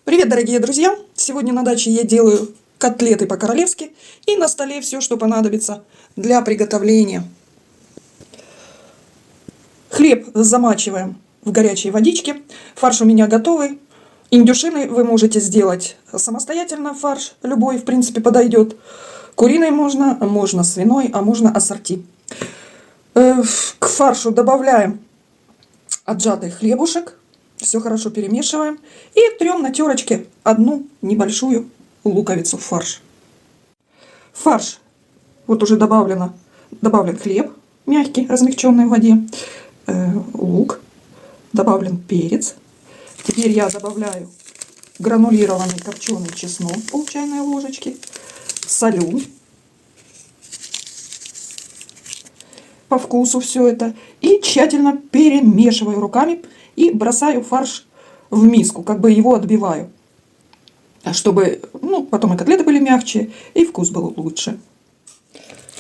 Привет, дорогие друзья! Сегодня на даче я делаю котлеты по-королевски, и на столе все, что понадобится для приготовления. Хлеб замачиваем в горячей водичке. Фарш у меня готовый. Индюшиный вы можете сделать самостоятельно, фарш любой в принципе подойдет. Куриный можно свиной, а можно ассорти. К фаршу добавляем отжатый хлебушек. Все хорошо перемешиваем. И трем на терочке одну небольшую луковицу в фарш. В фарш вот уже добавлен хлеб мягкий, размягченный в воде. Лук. Добавлен перец. Теперь я добавляю гранулированный копченый чеснок, пол чайной ложечки. Солю. По вкусу все это. И тщательно перемешиваю руками. И бросаю фарш в миску, как бы его отбиваю. Чтобы потом и котлеты были мягче, и вкус был лучше.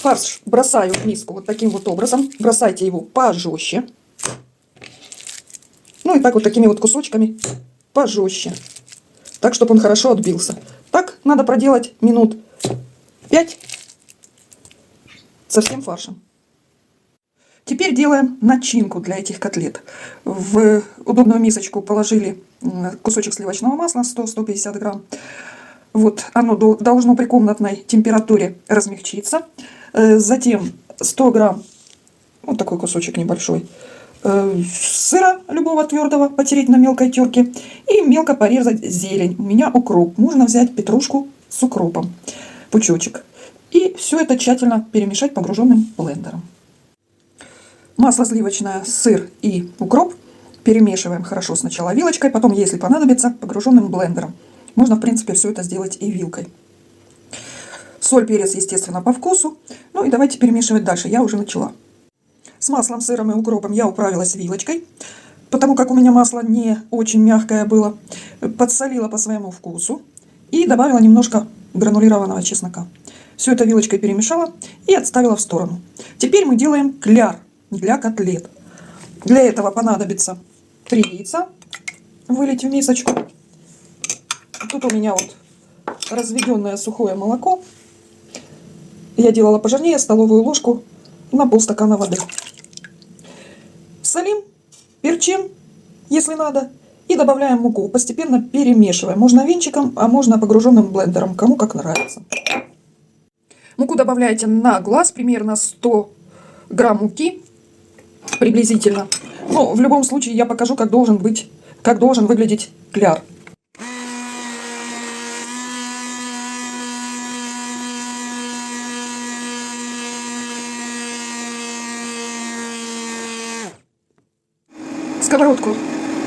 Фарш бросаю в миску вот таким вот образом. Бросайте его пожестче. И так вот такими вот кусочками пожестче. Так, чтобы он хорошо отбился. Так надо проделать минут 5 со всем фаршем. Теперь делаем начинку для этих котлет. В удобную мисочку положили кусочек сливочного масла 100-150 грамм. Вот оно должно при комнатной температуре размягчиться. Затем 100 грамм, вот такой кусочек небольшой, сыра любого твердого потереть на мелкой терке. И мелко порезать зелень. У меня укроп. Можно взять петрушку с укропом, пучочек. И все это тщательно перемешать погруженным блендером. Масло сливочное, сыр и укроп перемешиваем хорошо сначала вилочкой, потом, если понадобится, погруженным блендером. Можно, в принципе, все это сделать и вилкой. Соль, перец, естественно, по вкусу. И давайте перемешивать дальше. Я уже начала. С маслом, сыром и укропом я управилась вилочкой, потому как у меня масло не очень мягкое было. Подсолила по своему вкусу и добавила немножко гранулированного чеснока. Все это вилочкой перемешала и отставила в сторону. Теперь мы делаем кляр для котлет. Для этого понадобится 3 яйца, вылить в мисочку. Тут у меня вот разведенное сухое молоко. Я делала пожирнее, столовую ложку на полстакана воды. Солим, перчим, если надо, и добавляем муку. Постепенно перемешиваем. Можно венчиком, а можно погруженным блендером, кому как нравится. Муку добавляете на глаз, примерно 100 грамм муки. Приблизительно. В любом случае я покажу, как должен выглядеть кляр. Сковородку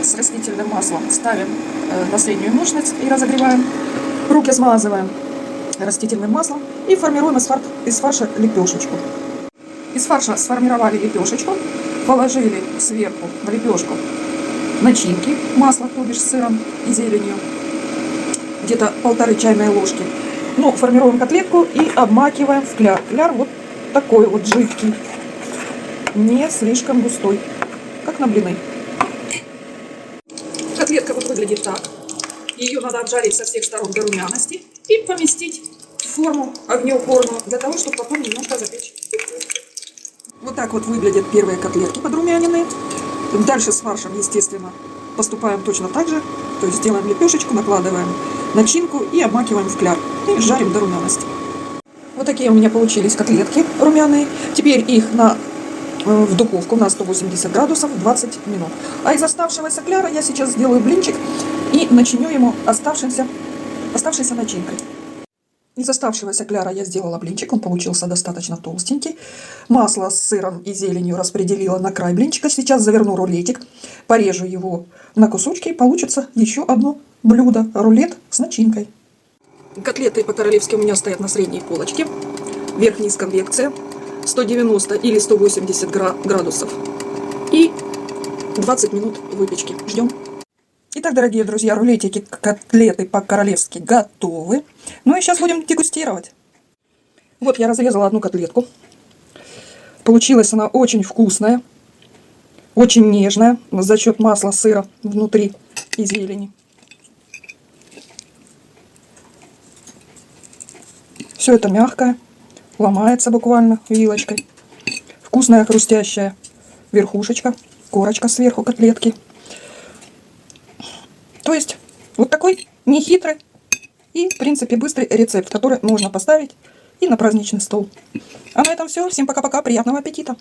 с растительным маслом ставим на среднюю мощность и разогреваем. Руки смазываем растительным маслом и формируем из фарша лепешечку. Из фарша сформировали лепешечку. Положили сверху в лепешку начинки, масло, то бишь с сыром и зеленью, где-то 1,5 чайной ложки. Формируем котлетку и обмакиваем в кляр. Кляр вот такой вот жидкий, не слишком густой, как на блины. Котлетка вот выглядит так. Ее надо обжарить со всех сторон до румяности и поместить в форму огнеупорную, для того, чтобы потом немножко запечь. Вот так вот выглядят первые котлетки подрумяненные. Дальше с фаршем, естественно, поступаем точно так же. То есть делаем лепешечку, накладываем начинку и обмакиваем в кляр. И жарим до румяности. Вот такие у меня получились котлетки румяные. Теперь их в духовку на 180 градусов 20 минут. А из оставшегося кляра я сейчас сделаю блинчик и начиню ему оставшейся начинкой. Из оставшегося кляра я сделала блинчик, он получился достаточно толстенький. Масло с сыром и зеленью распределила на край блинчика. Сейчас заверну рулетик, порежу его на кусочки, и получится еще одно блюдо – рулет с начинкой. Котлеты по-королевски у меня стоят на средней полочке. Верх-низ конвекция, 190 или 180 градусов. И 20 минут выпечки. Ждем. Итак, дорогие друзья, рулетики, котлеты по-королевски готовы. И сейчас будем дегустировать. Вот я разрезала одну котлетку. Получилась она очень вкусная. Очень нежная за счет масла, сыра внутри и зелени. Все это мягкое, ломается буквально вилочкой. Вкусная хрустящая верхушечка, корочка сверху котлетки. То есть вот такой нехитрый и, в принципе, быстрый рецепт, который можно поставить и на праздничный стол. А на этом все. Всем пока-пока, приятного аппетита!